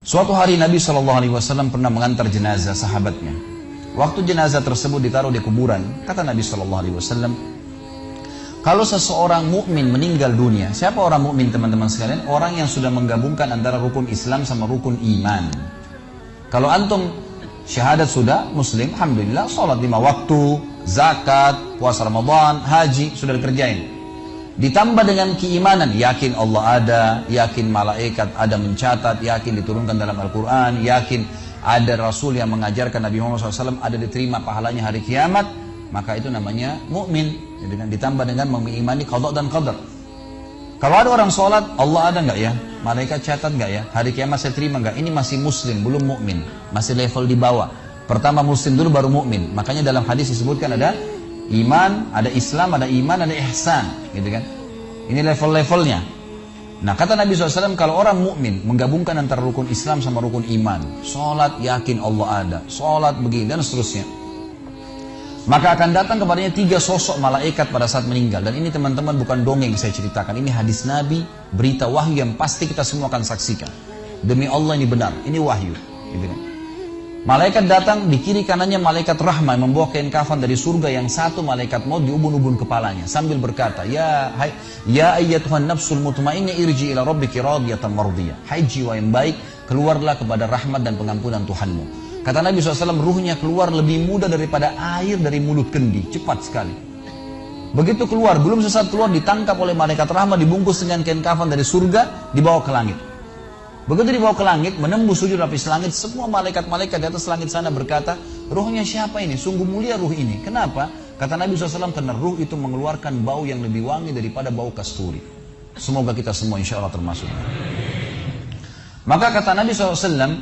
Suatu hari Nabi SAW pernah mengantar jenazah sahabatnya. Waktu jenazah tersebut ditaruh di kuburan, kata Nabi SAW, kalau seseorang mukmin meninggal dunia, siapa orang mukmin teman-teman sekalian? Orang yang sudah menggabungkan antara rukun Islam sama rukun iman. Kalau antum syahadat sudah, muslim, alhamdulillah, sholat 5 waktu, zakat, puasa Ramadan, haji, sudah dikerjain. Ditambah dengan keimanan, yakin Allah ada, yakin malaikat ada mencatat, yakin diturunkan dalam Al-Quran, yakin ada Rasul yang mengajarkan Nabi Muhammad SAW ada diterima pahalanya hari kiamat, maka itu namanya mukmin. Ditambah dengan mengimani qada dan qadar. Kalau ada orang sholat, Allah ada nggak ya? Malaikat catat nggak ya? Hari kiamat saya terima nggak? Ini masih muslim, belum mukmin, masih level di bawah. Pertama muslim dulu baru mukmin. Makanya dalam hadis disebutkan ada iman, ada Islam, ada iman, ada ihsan, gitu kan? Ini level-levelnya. Nah, kata Nabi SAW, kalau orang mukmin menggabungkan antara rukun Islam sama rukun iman, sholat yakin Allah ada, sholat begini dan seterusnya, maka akan datang kepadanya 3 sosok malaikat pada saat meninggal. Dan ini teman-teman bukan dongeng saya ceritakan, ini hadis Nabi, berita wahyu yang pasti kita semua akan saksikan. Demi Allah ini benar, ini wahyu, gitu kan? Malaikat datang, di kiri kanannya malaikat rahmah membawa kain kafan dari surga, yang satu malaikat maut di ubun-ubun kepalanya sambil berkata, ya ayyatuhan nafsul mutmainnah irji ila rabbiki radiyatan mardiyah. Hai jiwa yang baik, keluarlah kepada rahmat dan pengampunan Tuhanmu. Kata Nabi SAW, ruhnya keluar lebih mudah daripada air dari mulut kendi, cepat sekali. Begitu keluar, belum sesaat keluar ditangkap oleh malaikat rahmah, dibungkus dengan kain kafan dari surga, dibawa ke langit. Begitu dibawa ke langit, menembus 7 lapis langit, semua malaikat-malaikat di atas langit sana berkata, ruhnya siapa ini? Sungguh mulia ruh ini. Kenapa? Kata Nabi SAW, karena ruh itu mengeluarkan bau yang lebih wangi daripada bau kasturi. Semoga kita semua insya Allah termasuk. Maka kata Nabi SAW,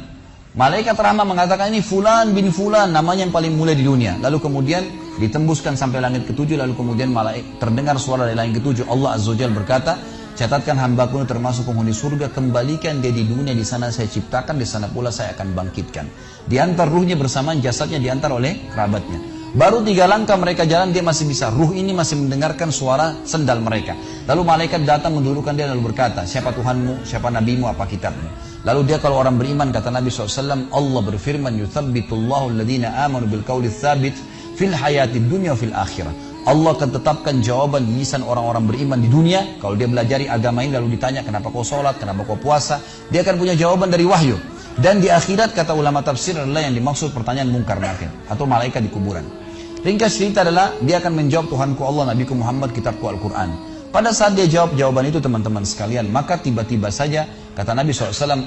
malaikat rahmah mengatakan ini Fulan bin Fulan, namanya yang paling mulia di dunia. Lalu kemudian ditembuskan sampai langit ke-7, lalu kemudian terdengar suara dari langit ke-7. Allah Azza wa Jalla berkata, catatkan hambaku ini termasuk penghuni surga, kembalikan dia di dunia, di sana saya ciptakan, di sana pula saya akan bangkitkan. Diantar ruhnya bersamaan jasadnya diantar oleh kerabatnya. Baru 3 langkah mereka jalan, dia masih bisa, ruh ini masih mendengarkan suara sendal mereka. Lalu malaikat datang mendudukkan dia lalu berkata, siapa Tuhanmu, siapa nabimu, apa kitabmu? Lalu dia kalau orang beriman, kata Nabi SAW, Allah berfirman, yuthabbitullahu alladhina amanu bil qawli tsabit fil hayatid dunya fil akhirah. Allah akan tetapkan jawaban lisan orang-orang beriman di dunia. Kalau dia belajari agama ini lalu ditanya kenapa kau sholat, kenapa kau puasa, dia akan punya jawaban dari wahyu. Dan di akhirat, kata ulama tafsir, adalah yang dimaksud pertanyaan mungkar nakir atau malaikat di kuburan. Ringkas cerita adalah dia akan menjawab, Tuhanku Allah, Nabiku Muhammad, kitabku Al-Quran. Pada saat dia jawab jawaban itu teman-teman sekalian, maka tiba-tiba saja kata Nabi SAW,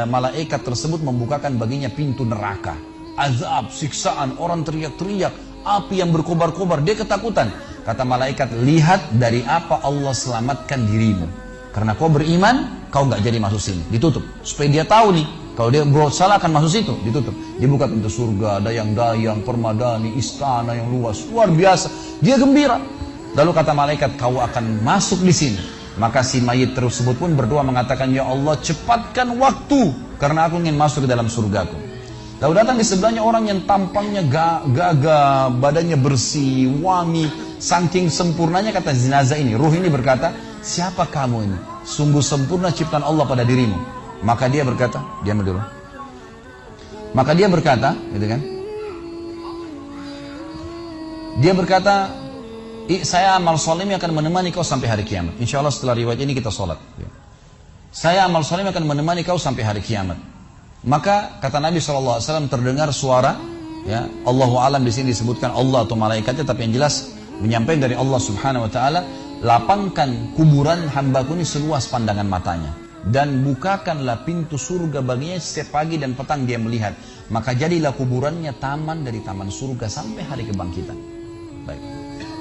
malaikat tersebut membukakan baginya pintu neraka, azab, siksaan, orang teriak-teriak, api yang berkobar-kobar, dia ketakutan. Kata malaikat, lihat dari apa Allah selamatkan dirimu. Karena kau beriman, kau nggak jadi masuk sini, ditutup. Supaya dia tahu nih, kalau dia berbuat salah akan masuk situ, ditutup. Dibuka pintu surga, dayang-dayang, permadani, istana yang luas, luar biasa. Dia gembira. Lalu kata malaikat, kau akan masuk di sini. Maka si mayit tersebut pun berdoa mengatakan, ya Allah cepatkan waktu, karena aku ingin masuk ke dalam surgaku. Lalu datang di sebelahnya orang yang tampangnya gagah, badannya bersih, wangi, saking sempurnanya kata jenazah ini. Ruh ini berkata, siapa kamu ini? Sungguh sempurna ciptaan Allah pada dirimu. Maka dia berkata, diam dulu. Maka dia berkata, gitu kan? Dia berkata, saya amal soleh akan menemani kau sampai hari kiamat. Insya Allah setelah riwayat ini kita sholat. Saya amal soleh akan menemani kau sampai hari kiamat. Maka kata Nabi SAW terdengar suara, ya Allahu alam di sini disebutkan Allah atau malaikatnya, tapi yang jelas menyampaikan dari Allah Subhanahu Wa Taala, lapangkan kuburan hambaku ini seluas pandangan matanya dan bukakanlah pintu surga baginya setiap pagi dan petang dia melihat. Maka jadilah kuburannya taman dari taman surga sampai hari kebangkitan. Baik.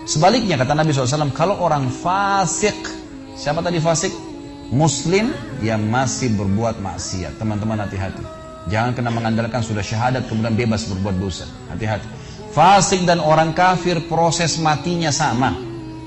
Sebaliknya kata Nabi SAW, kalau orang fasik, siapa tadi fasik? Muslim yang masih berbuat maksiat. Teman-teman hati-hati. Jangan kena mengandalkan sudah syahadat kemudian bebas berbuat dosa. Hati-hati. Fasik dan orang kafir proses matinya sama.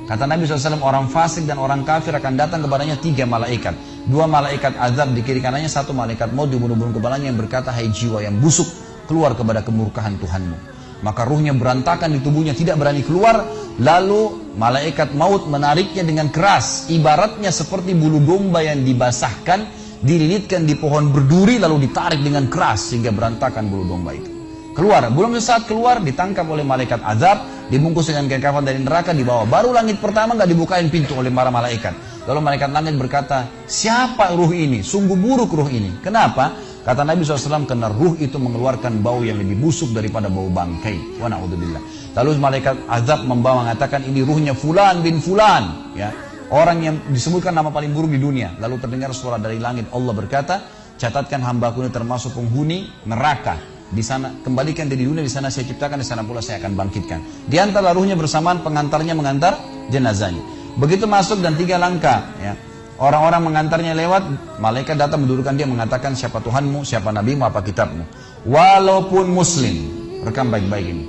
Kata Nabi SAW, orang fasik dan orang kafir akan datang kepadanya 3 malaikat. 2 malaikat azab di kiri kanannya, 1 malaikat maut di ubun-ubun kepalanya yang berkata, hai jiwa yang busuk, keluar kepada kemurkaan Tuhanmu. Maka ruhnya berantakan di tubuhnya, tidak berani keluar. Lalu malaikat maut menariknya dengan keras, ibaratnya seperti bulu domba yang dibasahkan, dililitkan di pohon berduri lalu ditarik dengan keras sehingga berantakan bulu domba itu. Keluar, belum sesaat keluar ditangkap oleh malaikat azab, dibungkus dengan kain kafan dari neraka, dibawa. Baru langit pertama nggak dibukain pintu oleh para malaikat. Lalu malaikat langit berkata, siapa ruh ini? Sungguh buruk ruh ini. Kenapa? Kata Nabi SAW, karena ruh itu mengeluarkan bau yang lebih busuk daripada bau bangkai. Wa na'udzubillah. Lalu malaikat azab membawa mengatakan, ini ruhnya fulan bin fulan, ya, orang yang disebutkan nama paling buruk di dunia. Lalu terdengar suara dari langit, Allah berkata, catatkan hambaku ini termasuk penghuni neraka. Di sana kembalikan dia di dunia, di sana saya ciptakan, di sana pula saya akan bangkitkan. Di antara ruhnya bersamaan pengantarnya mengantar jenazahnya. Begitu masuk dan 3 langkah, ya, orang-orang mengantarnya lewat, malaikat datang mendudukkan dia, mengatakan siapa Tuhanmu, siapa nabimu, apa kitabmu. Walaupun muslim, rekam baik-baik ini,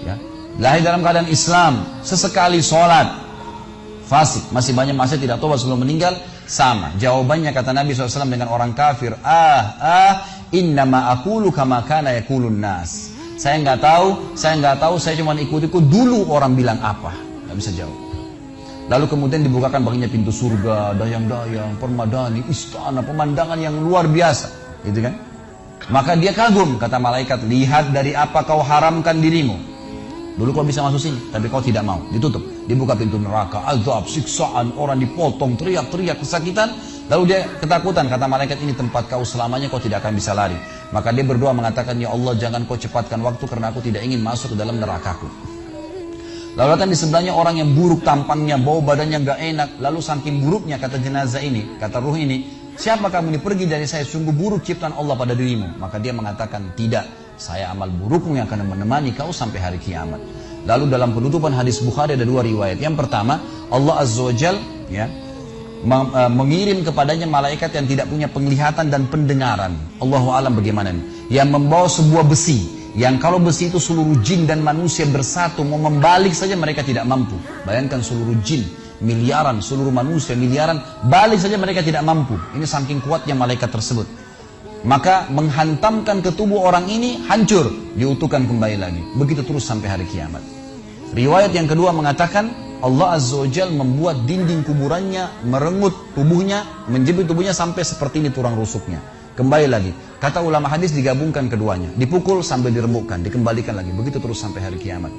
ya, lahir dalam keadaan Islam, sesekali sholat, fasik, masih banyak maksiat, tidak tobat sebelum meninggal, sama. Jawabannya kata Nabi SAW dengan orang kafir, innama aqulu kama kana yaqulun nas. Saya nggak tahu, saya cuma ikut-ikut dulu orang bilang apa, nggak bisa jawab. Lalu kemudian dibukakan baginya pintu surga, dayang-dayang, permadani, istana, pemandangan yang luar biasa, gitu kan? Maka dia kagum, kata malaikat, lihat dari apa kau haramkan dirimu. Dulu kau bisa masuk sini, tapi kau tidak mau, ditutup. Dibuka pintu neraka, azab, siksaan, orang dipotong, teriak-teriak kesakitan. Lalu dia ketakutan, kata malaikat, ini tempat kau selamanya, kau tidak akan bisa lari. Maka dia berdoa mengatakan, ya Allah jangan kau cepatkan waktu karena aku tidak ingin masuk ke dalam nerakaku. Lalu datang di sebelahnya orang yang buruk tampangnya, bau badannya gak enak. Lalu saking buruknya kata jenazah ini, kata ruh ini, siapa kamu ini, pergi dari saya, sungguh buruk ciptaan Allah pada dirimu. Maka dia mengatakan, tidak, saya amal burukmu yang akan menemani kau sampai hari kiamat. Lalu dalam penutupan hadis Bukhari ada 2 riwayat. Yang pertama, Allah Azza wa Jal, ya, mengirim kepadanya malaikat yang tidak punya penglihatan dan pendengaran. Allahu alam bagaimana ini, yang membawa sebuah besi, yang kalau besi itu seluruh jin dan manusia bersatu mau membalik saja mereka tidak mampu. Bayangkan seluruh jin miliaran, seluruh manusia miliaran, balik saja mereka tidak mampu. Ini saking kuatnya malaikat tersebut. Maka menghantamkan ke tubuh orang ini, hancur, diutuhkan kembali lagi. Begitu terus sampai hari kiamat. Riwayat yang kedua mengatakan, Allah Azza wa Jal membuat dinding kuburannya merengut tubuhnya, menjepit tubuhnya sampai seperti ini tulang rusuknya. Kembali lagi. Kata ulama hadis digabungkan keduanya. Dipukul sambil diremukkan, dikembalikan lagi. Begitu terus sampai hari kiamat.